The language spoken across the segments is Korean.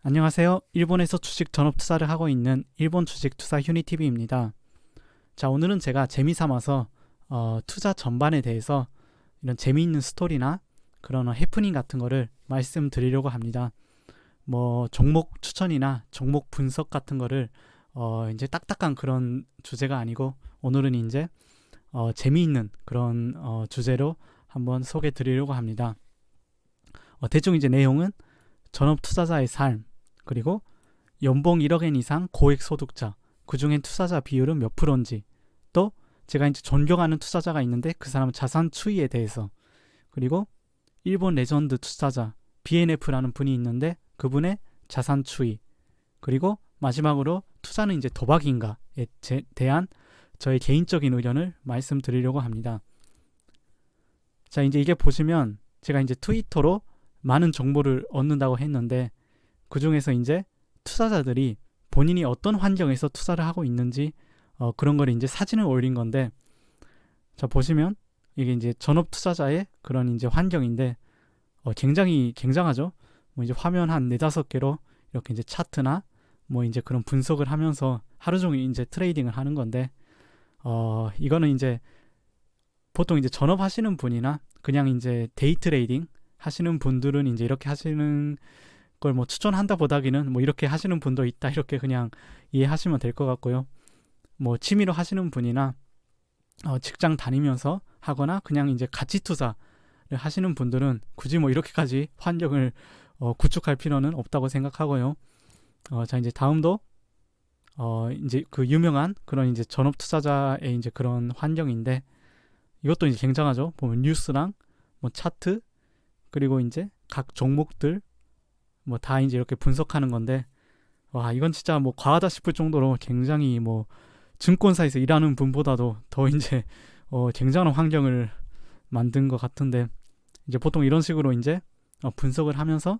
안녕하세요. 일본에서 주식 전업 투자를 하고 있는 일본 주식 투자 휴니TV입니다. 자, 오늘은 제가 재미삼아서 투자 전반에 대해서 이런 재미있는 스토리나 그런 해프닝 같은 거를 말씀드리려고 합니다. 뭐 종목 추천이나 종목 분석 같은 거를 이제 딱딱한 그런 주제가 아니고 오늘은 이제 재미있는 그런 주제로 한번 소개해 드리려고 합니다. 대충 이제 내용은 전업 투자자의 삶, 그리고 연봉 1억엔 이상 고액 소득자, 그중엔 투자자 비율은 몇 프로인지, 또 제가 이제 존경하는 투자자가 있는데 그 사람 자산 추이에 대해서, 그리고 일본 레전드 투자자 BNF라는 분이 있는데 그분의 자산 추이, 그리고 마지막으로 투자는 이제 도박인가에 대한 저의 개인적인 의견을 말씀드리려고 합니다. 자, 이제 이게 보시면 제가 이제 트위터로 많은 정보를 얻는다고 했는데 그 중에서 이제 투자자들이 본인이 어떤 환경에서 투자를 하고 있는지 그런 걸 이제 사진을 올린 건데, 자 보시면 이게 이제 전업 투자자의 그런 이제 환경인데 굉장히 굉장하죠. 뭐 이제 화면 한 4-5개로 이렇게 이제 차트나 뭐 이제 그런 분석을 하면서 하루 종일 이제 트레이딩을 하는 건데 이거는 이제 보통 이제 전업 하시는 분이나 그냥 이제 데이 트레이딩 하시는 분들은 이제 이렇게 하시는 걸 뭐 추천한다 보다기는 뭐 이렇게 하시는 분도 있다 이렇게 그냥 이해하시면 될 것 같고요. 뭐 취미로 하시는 분이나 직장 다니면서 하거나 그냥 이제 가치 투자를 하시는 분들은 굳이 뭐 이렇게까지 환경을 구축할 필요는 없다고 생각하고요. 자 이제 다음도 이제 그 유명한 그런 이제 전업 투자자의 이제 그런 환경인데 이것도 이제 굉장하죠. 보면 뉴스랑 뭐 차트 그리고 이제 각 종목들 뭐 다 이제 이렇게 분석하는 건데 와 이건 진짜 뭐 과하다 싶을 정도로 굉장히 뭐 증권사에서 일하는 분보다도 더 이제 굉장한 환경을 만든 것 같은데 이제 보통 이런 식으로 이제 분석을 하면서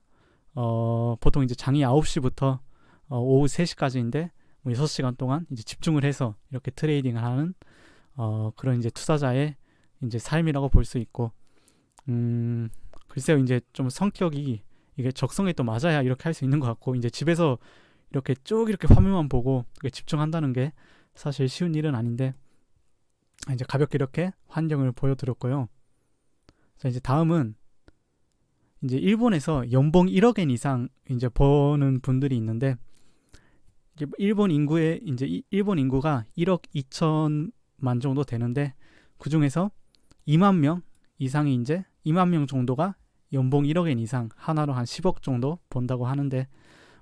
보통 이제 장이 9시부터 오후 3시까지인데 뭐 6시간 동안 이제 집중을 해서 이렇게 트레이딩을 하는 그런 이제 투자자의 이제 삶이라고 볼 수 있고 글쎄요 이제 좀 성격이 이게 적성에 또 맞아야 이렇게 할 수 있는 것 같고 이제 집에서 이렇게 쭉 이렇게 화면만 보고 집중한다는 게 사실 쉬운 일은 아닌데 이제 가볍게 이렇게 환경을 보여드렸고요. 자 이제 다음은 이제 일본에서 연봉 1억엔 이상 이제 버는 분들이 있는데 이제 일본 인구가 1억 2천만 정도 되는데 그 중에서 2만 명 이상이 이제 2만 명 정도가 연봉 1억엔 이상 하나로 한 10억 정도 번다고 하는데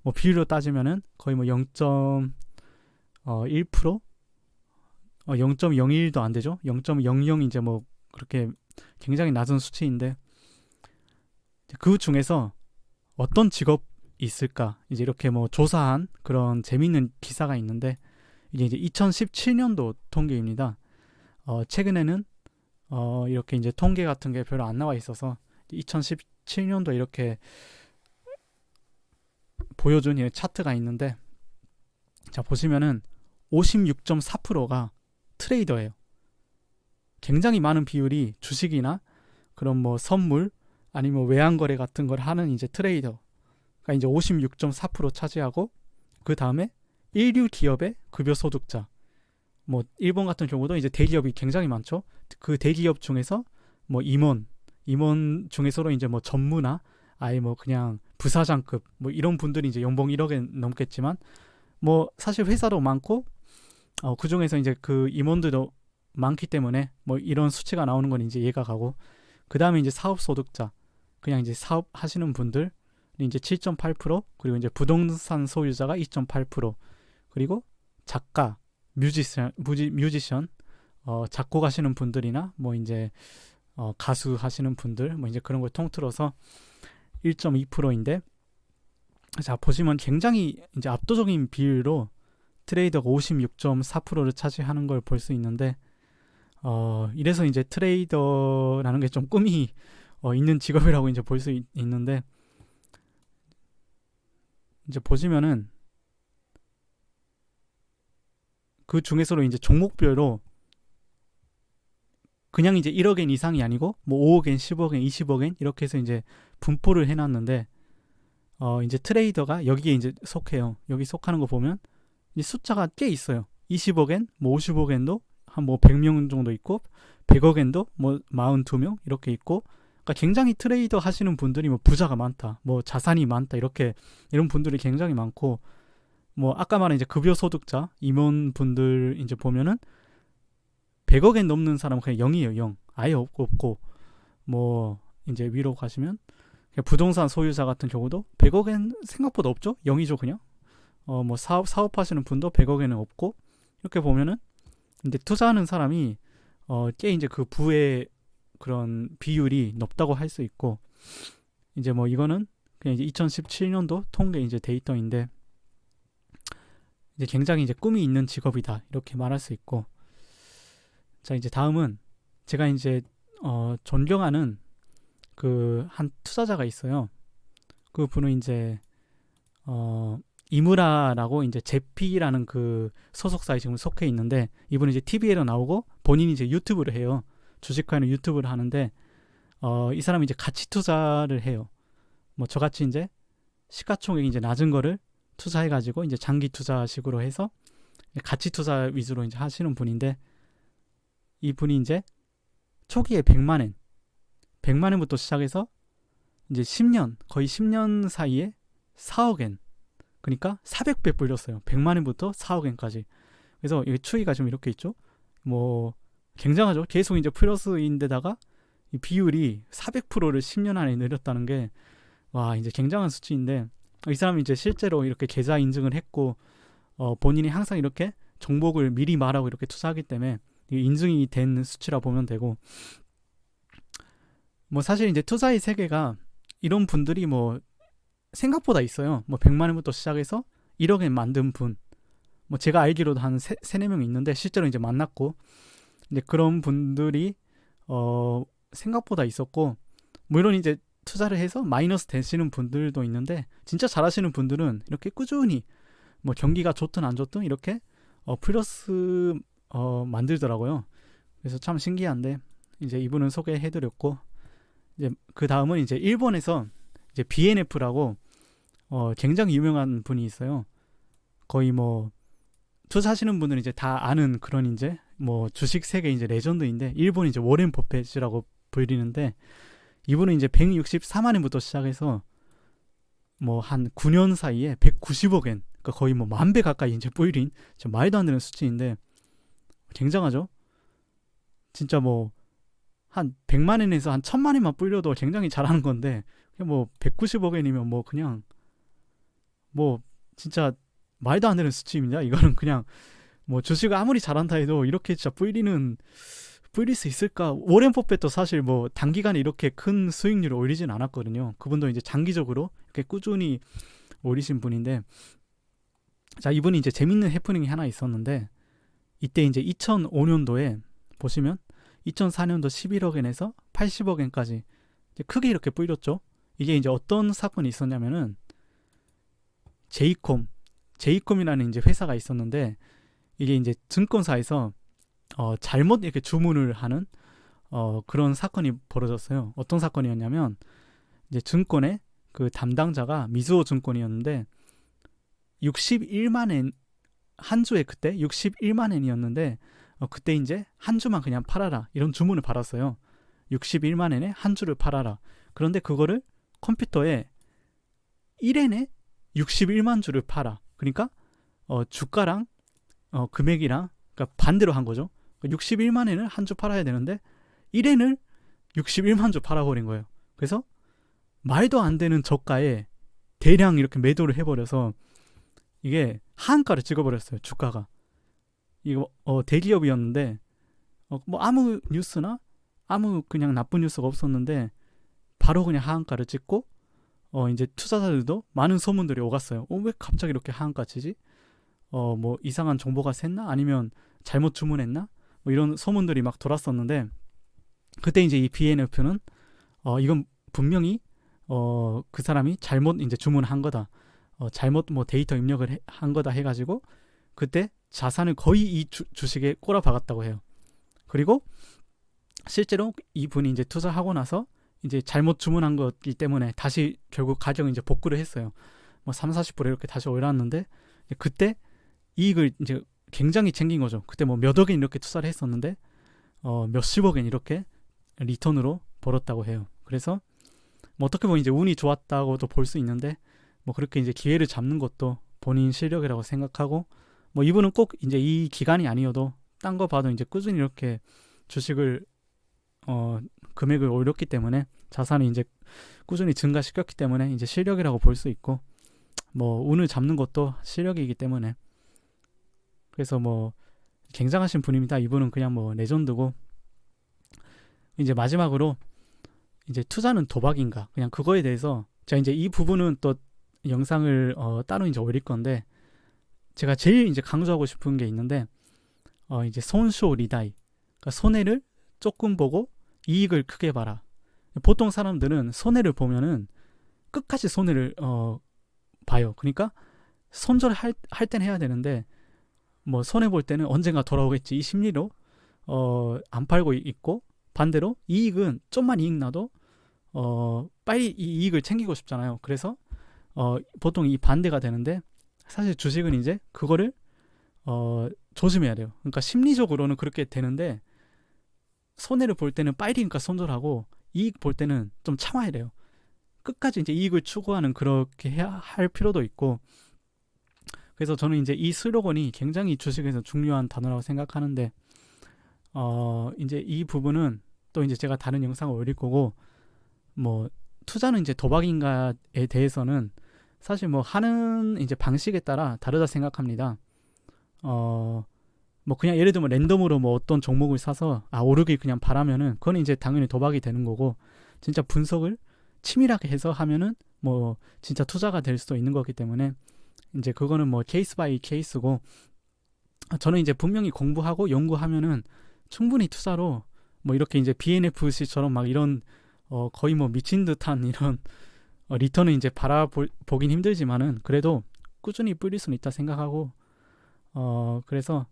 뭐 비율로 따지면은 거의 뭐 0.1% 0.01도 안 되죠. 0.00 이제 뭐 그렇게 굉장히 낮은 수치인데 그 중에서 어떤 직업이 있을까 이제 이렇게 뭐 조사한 그런 재미있는 기사가 있는데 이게 이제 2017년도 통계입니다. 최근에는 이렇게 이제 통계 같은 게 별로 안 나와 있어서 2017년도 이렇게 보여준 차트가 있는데 자 보시면은 56.4%가 트레이더예요. 굉장히 많은 비율이 주식이나 그런 뭐 선물 아니면 외환거래 같은 걸 하는 이제 트레이더가 이제 56.4% 차지하고 그 다음에 일류 기업의 급여 소득자 뭐 일본 같은 경우도 이제 대기업이 굉장히 많죠. 그 대기업 중에서 뭐 임원 중에서도 이제 뭐 전무나 아예 뭐 그냥 부사장급 뭐 이런 분들이 이제 연봉 1억엔 넘겠지만 뭐 사실 회사도 많고 그 중에서 이제 그 임원들도 많기 때문에 뭐 이런 수치가 나오는 건 이제 이해가 가고 그 다음에 이제 사업 소득자 그냥 이제 사업 하시는 분들 이제 7.8% 그리고 이제 부동산 소유자가 2.8% 그리고 작가 뮤지션 작곡하시는 분들이나 뭐 이제 가수 하시는 분들 뭐 이제 그런 걸 통틀어서 1.2%인데 자 보시면 굉장히 이제 압도적인 비율로 트레이더가 56.4%를 차지하는 걸 볼 수 있는데 이래서 이제 트레이더라는 게 좀 꿈이 있는 직업이라고 이제 볼 수 있는데 이제 보시면은 그 중에서도 이제 종목별로 그냥 이제 1억엔 이상이 아니고 뭐 5억엔, 10억엔, 20억엔 이렇게 해서 이제 분포를 해놨는데 이제 트레이더가 여기에 이제 속해요. 여기 속하는 거 보면 이 숫자가 꽤 있어요. 20억엔, 뭐 50억엔도 한 뭐 100명 정도 있고 100억엔도 뭐 42명 이렇게 있고, 그러니까 굉장히 트레이더 하시는 분들이 뭐 부자가 많다, 뭐 자산이 많다, 이렇게 이런 분들이 굉장히 많고, 뭐 아까 말한 이제 급여 소득자 임원분들 이제 보면은 100억엔 넘는 사람은 그냥 0이에요. 0. 아예 없고, 뭐 이제 위로 가시면 부동산 소유자 같은 경우도 100억엔 생각보다 없죠. 0이죠 그냥. 뭐 사업하시는 분도 100억에는 없고, 이렇게 보면은 이제 투자하는 사람이 꽤 이제 그 부의 그런 비율이 높다고 할 수 있고, 이제 뭐 이거는 그냥 이제 2017년도 통계 이제 데이터인데, 이제 굉장히 이제 꿈이 있는 직업이다 이렇게 말할 수 있고. 자, 이제 다음은 제가 이제 존경하는 그 한 투자자가 있어요. 그 분은 이제 이무라라고 이제 제피라는 그 소속사에 지금 속해 있는데, 이분은 이제 TV에도 나오고 본인이 이제 유튜브를 해요. 주식하는 유튜브를 하는데, 이 사람이 이제 가치 투자를 해요. 뭐 저같이 이제 시가총액이 이제 낮은 거를 투자해가지고 이제 장기 투자식으로 해서 가치 투자 위주로 이제 하시는 분인데, 이 분이 이제 초기에 100만엔부터 시작해서 이제 10년, 거의 10년 사이에 4억엔, 그러니까 400배 불렸어요. 100만엔부터 4억엔까지. 그래서 이 추이가 좀 이렇게 있죠. 뭐 굉장하죠. 계속 이제 플러스인데다가 이 비율이 400%를 10년 안에 늘렸다는 게, 와, 이제 굉장한 수치인데, 이 사람이 이제 실제로 이렇게 계좌 인증을 했고, 본인이 항상 이렇게 종목을 미리 말하고 이렇게 투자하기 때문에 인증이 된 수치라 보면 되고, 뭐 사실 이제 투자의 세계가 이런 분들이 뭐 생각보다 있어요. 뭐 100만원부터 시작해서 1억엔 만든 분, 뭐 제가 알기로도 한 3-4명 있는데 실제로 이제 만났고, 이제 그런 분들이 생각보다 있었고, 물론 이제 투자를 해서 마이너스 되시는 분들도 있는데, 진짜 잘하시는 분들은 이렇게 꾸준히 뭐 경기가 좋든 안 좋든 이렇게 플러스 만들더라고요. 그래서 참 신기한데, 이제 이분은 소개해드렸고, 이제 그 다음은 이제 일본에서 이제 BNF라고 굉장히 유명한 분이 있어요. 거의 뭐 투자하시는 분들은 이제 다 아는 그런 이제 뭐 주식 세계 이제 레전드인데, 일본 이제 워렌 버핏이라고 불리는데, 이분은 이제 164만엔부터 시작해서 뭐 한 9년 사이에 190억엔, 그러니까 거의 뭐 10,000배 가까이 이제 뿌린, 말도 안 되는 수치인데 굉장하죠. 진짜 뭐 한 100만엔에서 한 1000만엔만 불려도 굉장히 잘하는 건데, 뭐 190억엔이면 뭐 그냥 뭐 진짜 말도 안 되는 수치입니다. 이거는 그냥 뭐 주식을 아무리 잘한다 해도 이렇게 진짜 뿌릴 수 있을까? 워렌 버핏도 사실 뭐 단기간에 이렇게 큰 수익률을 올리진 않았거든요. 그분도 이제 장기적으로 이렇게 꾸준히 올리신 분인데, 자, 이분이 이제 재밌는 해프닝이 하나 있었는데, 이때 이제 2005년도에 보시면 2004년도 11억엔에서 80억엔까지 크게 이렇게 뿌렸죠. 이게 이제 어떤 사건이 있었냐면은, 제이콤이라는 이제 회사가 있었는데, 이게 이제 증권사에서 잘못 이렇게 주문을 하는 그런 사건이 벌어졌어요. 어떤 사건이었냐면, 이제 증권의 그 담당자가 미즈호 증권이었는데 61만엔, 한 주에 그때 61만엔이었는데 그때 이제 한 주만 그냥 팔아라 이런 주문을 받았어요. 61만엔에 한 주를 팔아라. 그런데 그거를 컴퓨터에 1엔에 61만 주를 팔아. 그러니까 주가랑 금액이랑 그러니까 반대로 한 거죠. 61만엔을 한 주 팔아야 되는데 1엔을 61만 주 팔아버린 거예요. 그래서 말도 안 되는 저가에 대량 이렇게 매도를 해버려서 이게 하한가를 찍어버렸어요. 주가가. 이거 대기업이었는데 뭐 아무 뉴스나 아무 그냥 나쁜 뉴스가 없었는데 바로 그냥 하한가를 찍고, 이제 투자자들도 많은 소문들이 오갔어요. 왜 갑자기 이렇게 하한가 치지? 뭐 이상한 정보가 샜나? 아니면 잘못 주문했나? 뭐 이런 소문들이 막 돌았었는데, 그때 이제 이 BNF는 이건 분명히 그 사람이 잘못 이제 주문한 거다. 잘못 뭐 데이터 입력을 한 거다 해가지고 그때 자산을 거의 이 주식에 꼬라박았다고 해요. 그리고 실제로 이분이 이제 투자하고 나서 이제 잘못 주문한 거기 때문에 다시 결국 가격을 이제 복구를 했어요. 뭐 3, 40% 이렇게 다시 올랐는데 그때 이익을 이제 굉장히 챙긴 거죠. 그때 뭐 몇 억엔 이렇게 투자를 했었는데 몇십억엔 이렇게 리턴으로 벌었다고 해요. 그래서 뭐 어떻게 보면 이제 운이 좋았다고도 볼 수 있는데 뭐 그렇게 이제 기회를 잡는 것도 본인 실력이라고 생각하고 뭐 이분은 꼭 이제 이 기간이 아니어도 딴 거 봐도 이제 꾸준히 이렇게 주식을 금액을 올렸기 때문에 자산이 이제 꾸준히 증가시켰기 때문에 이제 실력이라고 볼 수 있고 뭐 운을 잡는 것도 실력이기 때문에 그래서 뭐 굉장하신 분입니다. 이분은 그냥 뭐 레전드고 이제 마지막으로 이제 투자는 도박인가 그냥 그거에 대해서 제가 이제 이 부분은 또 영상을 따로 이제 올릴 건데 제가 제일 이제 강조하고 싶은 게 있는데 이제 손쇼 리다이 그러니까 손해를 조금 보고 이익을 크게 봐라. 보통 사람들은 손해를 보면은 끝까지 손해를 봐요. 그러니까 손절할 때는 해야 되는데 뭐 손해 볼 때는 언젠가 돌아오겠지 이 심리로 안 팔고 있고 반대로 이익은 좀만 이익 나도 빨리 이 이익을 챙기고 싶잖아요. 그래서 보통 이 반대가 되는데 사실 주식은 이제 그거를 조심해야 돼요. 그러니까 심리적으로는 그렇게 되는데 손해를 볼 때는 빨리 그러니까 손절하고 이익 볼 때는 좀 참아야 돼요. 끝까지 이제 이익을 추구하는 그렇게 해야 할 필요도 있고 그래서 저는 이제 이 슬로건이 굉장히 주식에서 중요한 단어라고 생각하는데 이제 이 부분은 또 이제 제가 다른 영상을 올릴 거고 뭐 투자는 이제 도박인가에 대해서는 사실 뭐 하는 이제 방식에 따라 다르다 생각합니다. 뭐 그냥 예를 들면 랜덤으로 뭐 어떤 종목을 사서 오르길 그냥 바라면은 그건 이제 당연히 도박이 되는 거고 진짜 분석을 치밀하게 해서 하면은 뭐 진짜 투자가 될 수도 있는 거기 때문에 이제 그거는 뭐 케이스 바이 케이스고 저는 이제 분명히 공부하고 연구하면은 충분히 투자로 뭐 이렇게 이제 BNFC처럼 막 이런 거의 뭐 미친 듯한 이런 리턴을 이제 바라보긴 힘들지만은 그래도 꾸준히 뿌릴 수는 있다 생각하고 그래서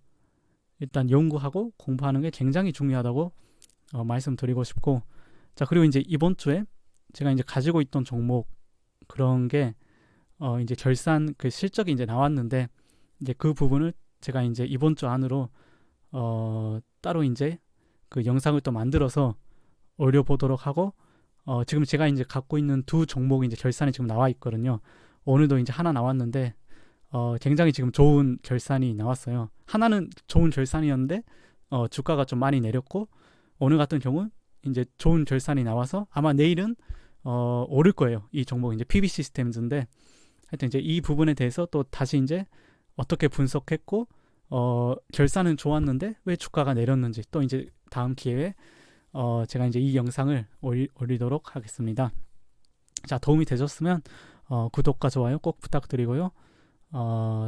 일단 연구하고 공부하는 게 굉장히 중요하다고 말씀드리고 싶고 자 그리고 이제 이번 주에 제가 이제 가지고 있던 종목 그런 게 이제 결산 그 실적이 이제 나왔는데 이제 그 부분을 제가 이제 이번 주 안으로 따로 이제 그 영상을 또 만들어서 올려보도록 하고 지금 제가 이제 갖고 있는 두 종목이 이제 결산이 지금 나와 있거든요. 오늘도 이제 하나 나왔는데 굉장히 지금 좋은 결산이 나왔어요. 하나는 좋은 결산이었는데 주가가 좀 많이 내렸고 오늘 같은 경우는 이제 좋은 결산이 나와서 아마 내일은 오를 거예요. 이 종목 이제 PB 시스템즈인데 하여튼 이제 이 부분에 대해서 또 다시 이제 어떻게 분석했고 결산은 좋았는데 왜 주가가 내렸는지 또 이제 다음 기회에 제가 이제 이 영상을 올리도록 하겠습니다. 자 도움이 되셨으면 구독과 좋아요 꼭 부탁드리고요.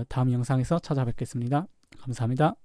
다음 영상에서 찾아뵙겠습니다. 감사합니다.